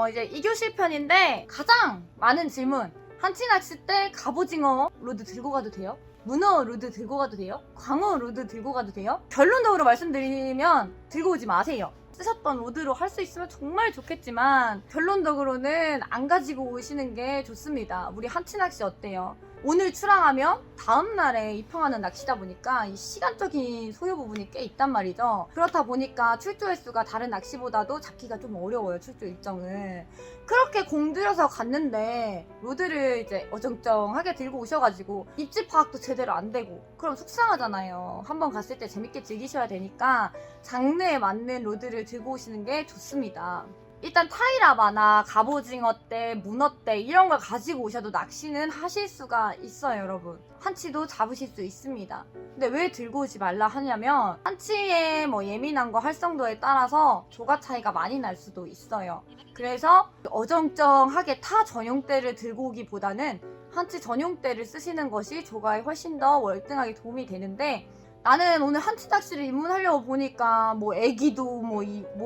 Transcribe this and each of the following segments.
이제 2교시 편인데 가장 많은 질문. 한치 낚싯대 갑오징어 로드 들고 가도 돼요? 문어 로드 들고 가도 돼요? 광어 로드 들고 가도 돼요? 결론적으로 말씀드리면 들고 오지 마세요. 쓰셨던 로드로 할 수 있으면 정말 좋겠지만 결론적으로는 안 가지고 오시는 게 좋습니다. 우리 한치 낚시 어때요? 오늘 출항하면 다음날에 입항하는 낚시다 보니까 이 시간적인 소요 부분이 꽤 있단 말이죠. 그렇다 보니까 출조 횟수가 다른 낚시보다도 잡기가 좀 어려워요. 출조 일정을. 그렇게 공들여서 갔는데 로드를 이제 어정쩡하게 들고 오셔가지고 입지 파악도 제대로 안 되고 그럼 속상하잖아요. 한번 갔을 때 재밌게 즐기셔야 되니까 장르에 맞는 로드를 들고 오시는 게 좋습니다. 일단 타이라바나 갑오징어대, 문어대 이런 걸 가지고 오셔도 낚시는 하실 수가 있어요, 여러분. 한치도 잡으실 수 있습니다. 근데 왜 들고 오지 말라 하냐면 한치의 예민한 거 활성도에 따라서 조가 차이가 많이 날 수도 있어요. 그래서 어정쩡하게 타 전용대를 들고 오기보다는 한치 전용대를 쓰시는 것이 조가에 훨씬 더 월등하게 도움이 되는데 나는 오늘 한치 낚시를 입문하려고 보니까 애기도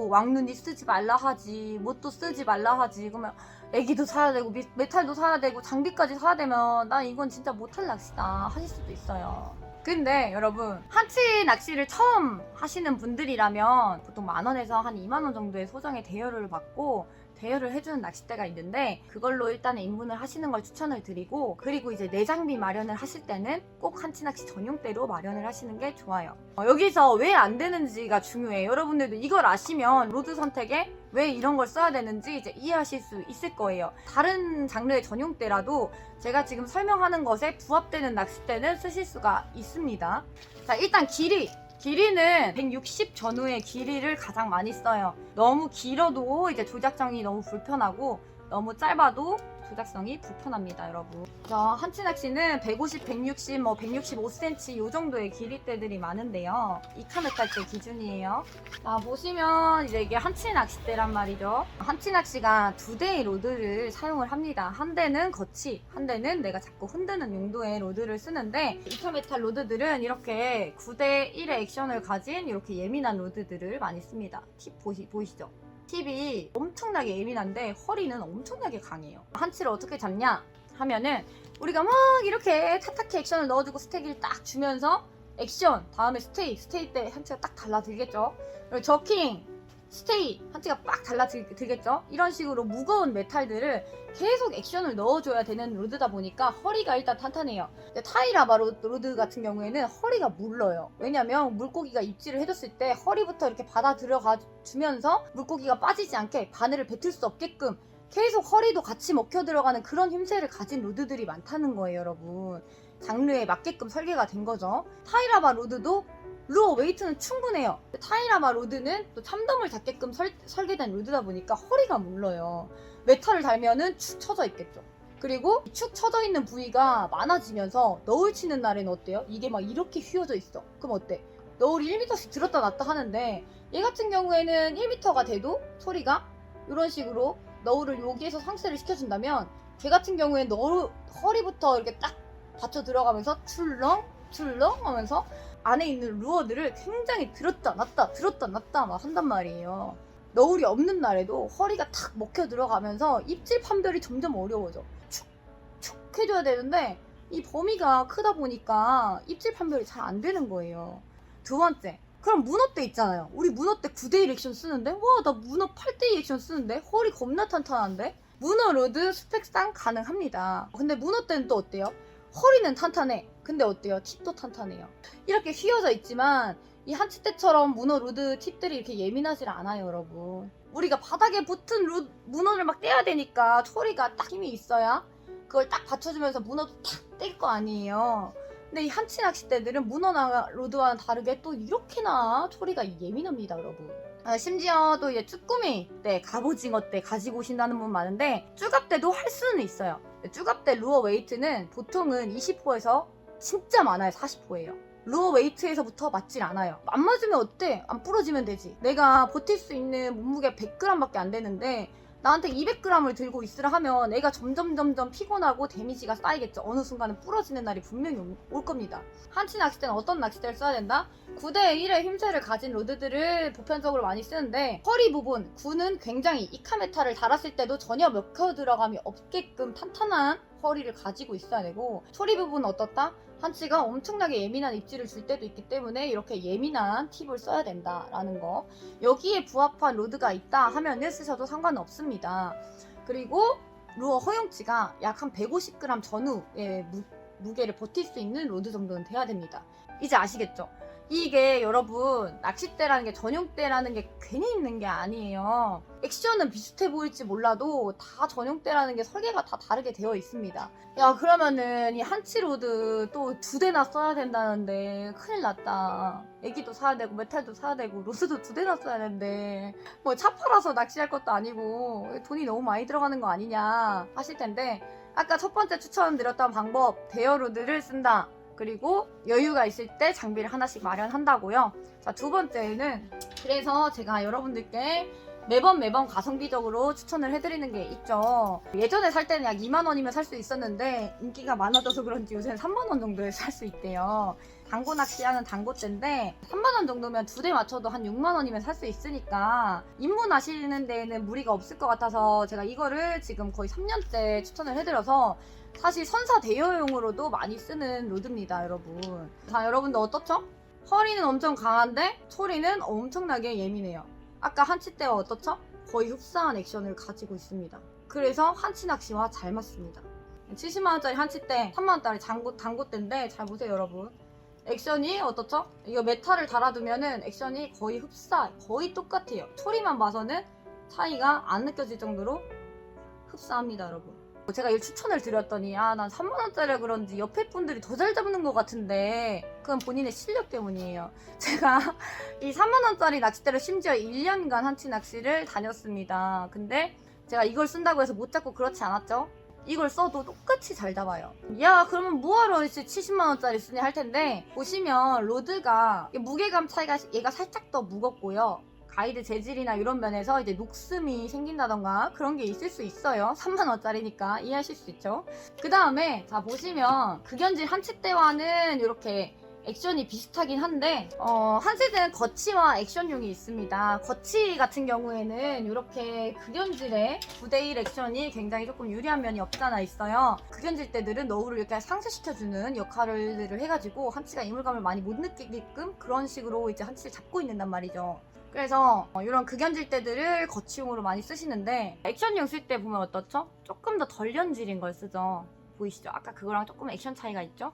왕눈이 쓰지 말라 하지 또 쓰지 말라 하지 그러면 애기도 사야 되고 메탈도 사야 되고 장비까지 사야 되면 난 이건 진짜 못할 낚시다 하실 수도 있어요. 근데 여러분 한치 낚시를 처음 하시는 분들이라면 보통 10,000원에서 한 20,000원 정도의 소정의 대여를 받고 대여를 해주는 낚싯대가 있는데 그걸로 일단은 입문을 하시는 걸 추천을 드리고 그리고 이제 내장비 마련을 하실 때는 꼭 한치 낚시 전용대로 마련을 하시는 게 좋아요. 여기서 왜 안 되는지가 중요해요. 여러분들도 이걸 아시면 로드 선택에 왜 이런 걸 써야 되는지 이제 이해하실 수 있을 거예요. 다른 장르의 전용대라도 제가 지금 설명하는 것에 부합되는 낚싯대는 쓰실 수가 있습니다. 자, 일단 길이는 160 전후의 길이를 가장 많이 써요. 너무 길어도 이제 조작성이 너무 불편하고 너무 짧아도 조작성이 불편합니다, 여러분. 한치 낚시는 150, 160, 165cm 이 정도의 길이대들이 많은데요. 이카메탈대 기준이에요. 자, 보시면 이제 이게 한치 낚싯대란 말이죠. 한치 낚시가 2대의 로드를 사용을 합니다. 한 대는 거치, 한 대는 내가 자꾸 흔드는 용도의 로드를 쓰는데 이카메탈 로드들은 이렇게 9대 1의 액션을 가진 이렇게 예민한 로드들을 많이 씁니다. 팁 보이시죠? 팁이 엄청나게 예민한데 허리는 엄청나게 강해요. 한치를 어떻게 잡냐 하면은 우리가 막 이렇게 타타키 액션을 넣어주고 스테이를 딱 주면서 액션 다음에 스테이 때 한치가 딱 달라들겠죠. 그리고 저킹 스테이 한치가 빡 달라들겠죠. 이런 식으로 무거운 메탈들을 계속 액션을 넣어줘야 되는 로드다 보니까 허리가 일단 탄탄해요. 근데 타이라바 로드 같은 경우에는 허리가 물러요. 왜냐면 물고기가 입질을 해줬을 때 허리부터 이렇게 받아 들어가 주면서 물고기가 빠지지 않게 바늘을 뱉을 수 없게끔 계속 허리도 같이 먹혀 들어가는 그런 힘새를 가진 로드들이 많다는 거예요, 여러분. 장르에 맞게끔 설계가 된 거죠. 타이라바 로드도 루어 웨이트는 충분해요. 타이라바 로드는 또 참돔을 잡게끔 설계된 로드다 보니까 허리가 물러요. 메탈을 달면은 축 처져 있겠죠. 그리고 축 처져 있는 부위가 많아지면서 너울 치는 날에는 어때요? 이게 막 이렇게 휘어져 있어. 그럼 어때? 너울이 1m씩 들었다 놨다 하는데 얘 같은 경우에는 1m가 돼도 소리가 이런 식으로 너울을 여기에서 상쇄를 시켜준다면 걔 같은 경우에는 허리부터 이렇게 딱 받쳐 들어가면서 출렁 하면서 안에 있는 루어들을 굉장히 들었다 놨다 막 한단 말이에요. 너울이 없는 날에도 허리가 탁 먹혀 들어가면서 입질 판별이 점점 어려워져. 축 해줘야 되는데 이 범위가 크다 보니까 입질 판별이 잘 안 되는 거예요. 두 번째, 그럼 문어대 있잖아요. 우리 문어대 9대1 액션 쓰는데 와 나 문어 8대2 액션 쓰는데 허리 겁나 탄탄한데 문어 로드 스펙상 가능합니다. 근데 문어대는 또 어때요? 허리는 탄탄해. 근데 어때요? 팁도 탄탄해요. 이렇게 휘어져 있지만 이 한치대처럼 문어 로드 팁들이 이렇게 예민하지 않아요, 여러분. 우리가 바닥에 붙은 문어를 막 떼야 되니까 소리가 딱 힘이 있어야 그걸 딱 받쳐주면서 문어도 탁 뗄 거 아니에요. 근데 이 한치 낚싯대들은 문어나 로드와는 다르게 또 이렇게나 소리가 예민합니다, 여러분. 심지어 또 이제 쭈꾸미 때, 갑오징어 때 가지고 오신다는 분 많은데 쭈갑대도 할 수는 있어요. 쭈갑대 루어 웨이트는 보통은 20호에서 진짜 많아요. 40호예요. 루어 웨이트에서부터 맞질 않아요. 안 맞으면 어때? 안 부러지면 되지. 내가 버틸 수 있는 몸무게 100g밖에 안 되는데 나한테 200g을 들고 있으라 하면 애가 점점 피곤하고 데미지가 쌓이겠죠. 어느 순간은 부러지는 날이 분명히 올 겁니다. 한치 낚싯대는 어떤 낚싯대를 써야 된다? 9대 1의 힘새를 가진 로드들을 보편적으로 많이 쓰는데, 허리 부분, 구는 굉장히 이카메타를 달았을 때도 전혀 먹혀 들어감이 없게끔 탄탄한 허리를 가지고 있어야 되고, 소리 부분은 어떻다? 한치가 엄청나게 예민한 입질을 줄 때도 있기 때문에 이렇게 예민한 팁을 써야 된다라는 거. 여기에 부합한 로드가 있다 하면은 쓰셔도 상관은 없습니다. 그리고 루어 허용치가 약 한 150g 전후의 무게를 버틸 수 있는 로드 정도는 돼야 됩니다. 이제 아시겠죠? 이게 여러분, 낚싯대라는 게, 전용대라는 게 괜히 있는 게 아니에요. 액션은 비슷해 보일지 몰라도 다 전용대라는 게 설계가 다 다르게 되어 있습니다. 야, 그러면은 이 한치로드 또 2대나 써야 된다는데 큰일 났다. 애기도 사야 되고 메탈도 사야 되고 로드도 2대나 써야 되는데 뭐 차 팔아서 낚시할 것도 아니고 돈이 너무 많이 들어가는 거 아니냐 하실 텐데, 아까 첫 번째 추천드렸던 방법, 대여 로드를 쓴다. 그리고 여유가 있을 때 장비를 하나씩 마련한다고요. 자, 두 번째는, 그래서 제가 여러분들께 매번 가성비적으로 추천을 해드리는 게 있죠. 예전에 살 때는 약 2만원이면 살 수 있었는데 인기가 많아져서 그런지 요새는 3만원 정도에 살 수 있대요. 당고 낚시하는 당고대인데 3만원 정도면 2대 맞춰도 한 6만원이면 살 수 있으니까 입문하시는 데에는 무리가 없을 것 같아서 제가 이거를 지금 거의 3년째 추천을 해드려서, 사실 선사 대여용으로도 많이 쓰는 로드입니다, 여러분. 자, 여러분들 어떻죠? 허리는 엄청 강한데 소리는 엄청나게 예민해요. 아까 한치대와 어떻죠? 거의 흡사한 액션을 가지고 있습니다. 그래서 한치 낚시와 잘 맞습니다. 70만원짜리 한치대, 3만원짜리 당고대인데 잘 보세요, 여러분. 액션이 어떻죠? 이거 메탈을 달아두면은 액션이 거의 거의 똑같아요. 소리만 봐서는 차이가 안 느껴질 정도로 흡사합니다, 여러분. 제가 이 추천을 드렸더니, 난 3만원짜리라 그런지 옆에 분들이 더 잘 잡는 것 같은데, 그건 본인의 실력 때문이에요. 제가 이 3만원짜리 낚싯대를 심지어 1년간 한치 낚시를 다녔습니다. 근데 제가 이걸 쓴다고 해서 못 잡고 그렇지 않았죠? 이걸 써도 똑같이 잘 잡아요. 야, 그러면 뭐하러 70만원짜리 쓰냐 할 텐데, 보시면 로드가 무게감 차이가, 얘가 살짝 더 무겁고요. 가이드 재질이나 이런 면에서 이제 녹슨이 생긴다던가 그런 게 있을 수 있어요. 3만원짜리니까 이해하실 수 있죠. 그 다음에 자, 보시면 극연질 한치대와는 이렇게 액션이 비슷하긴 한데, 한치대는 거치와 액션용이 있습니다. 거치 같은 경우에는 이렇게 극연질의 9대1 액션이 굉장히 조금 유리한 면이 없지 않아 있어요. 극연질대들은 너울을 이렇게 상쇄시켜주는 역할을 해가지고 한치가 이물감을 많이 못 느끼게끔 그런 식으로 이제 한치를 잡고 있는단 말이죠. 그래서 이런 극연질대들을 거치용으로 많이 쓰시는데, 액션용 쓸 때 보면 어떻죠? 조금 더 덜 연질인 걸 쓰죠. 보이시죠? 아까 그거랑 조금 액션 차이가 있죠?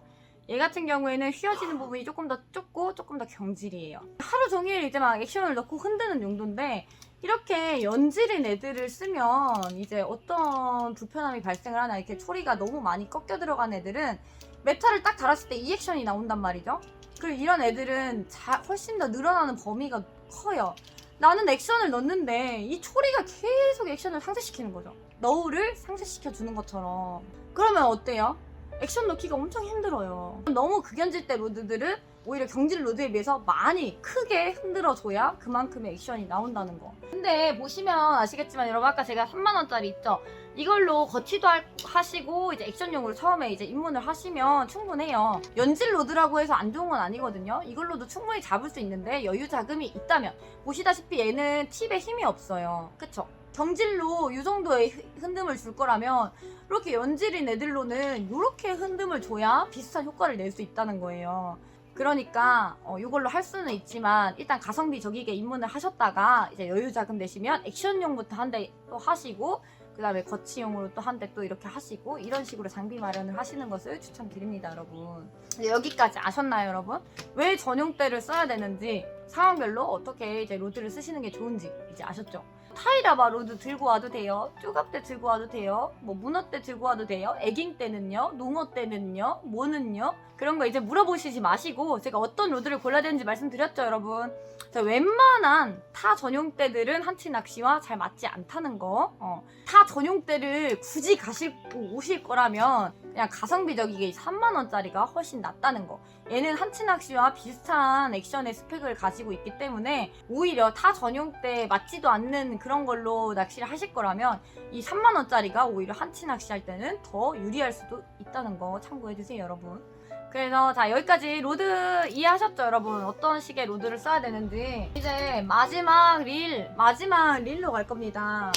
얘 같은 경우에는 휘어지는 부분이 조금 더 좁고 조금 더 경질이에요. 하루 종일 이제 막 액션을 넣고 흔드는 용도인데, 이렇게 연질인 애들을 쓰면 이제 어떤 불편함이 발생을 하나, 이렇게 소리가 너무 많이 꺾여 들어간 애들은 메탈을 딱 달았을 때 이 액션이 나온단 말이죠. 그리고 이런 애들은 훨씬 더 늘어나는 범위가 커요. 나는 액션을 넣는데 이 초리가 계속 액션을 상쇄시키는 거죠. 너울을 상쇄시켜주는 것처럼. 그러면 어때요? 액션 넣기가 엄청 힘들어요. 너무 극연질대 로드들은 오히려 경질 로드에 비해서 많이 크게 흔들어줘야 그만큼의 액션이 나온다는 거. 근데 보시면 아시겠지만 여러분, 아까 제가 3만원짜리 있죠? 이걸로 거치도 하시고 이제 액션용으로 처음에 이제 입문을 하시면 충분해요. 연질 로드라고 해서 안 좋은 건 아니거든요. 이걸로도 충분히 잡을 수 있는데 여유 자금이 있다면. 보시다시피 얘는 팁에 힘이 없어요. 그쵸? 경질로 이 정도의 흔듦을 줄 거라면 이렇게 연질인 애들로는 이렇게 흔듦을 줘야 비슷한 효과를 낼 수 있다는 거예요. 그러니까 이걸로 할 수는 있지만 일단 가성비 적이게 입문을 하셨다가 이제 여유 자금 되시면 액션용부터 한 대 또 하시고, 그 다음에 거치용으로 또 한 대 또 이렇게 하시고, 이런 식으로 장비 마련을 하시는 것을 추천드립니다, 여러분. 여기까지 아셨나요, 여러분? 왜 전용대를 써야 되는지, 상황별로 어떻게 이제 로드를 쓰시는 게 좋은지 이제 아셨죠? 타이라바 로드 들고 와도 돼요. 쪼갑대 들고 와도 돼요. 뭐 문어대 들고 와도 돼요. 애깅대는요. 농어대는요. 뭐는요. 그런 거 이제 물어보시지 마시고, 제가 어떤 로드를 골라야 되는지 말씀드렸죠, 여러분. 자, 웬만한 타 전용대들은 한치 낚시와 잘 맞지 않다는 거. 타 전용대를 굳이 가시고 오실 거라면 그냥 가성비적이게 3만원짜리가 훨씬 낫다는 거. 얘는 한치 낚시와 비슷한 액션의 스펙을 가지고 있기 때문에 오히려 타 전용대 맞지도 않는 그런 걸로 낚시를 하실 거라면 이 3만원짜리가 오히려 한치 낚시할 때는 더 유리할 수도 있다는 거 참고해주세요, 여러분. 그래서 자, 여기까지 로드 이해하셨죠, 여러분? 어떤 식의 로드를 써야 되는지. 이제 마지막 릴로 갈 겁니다.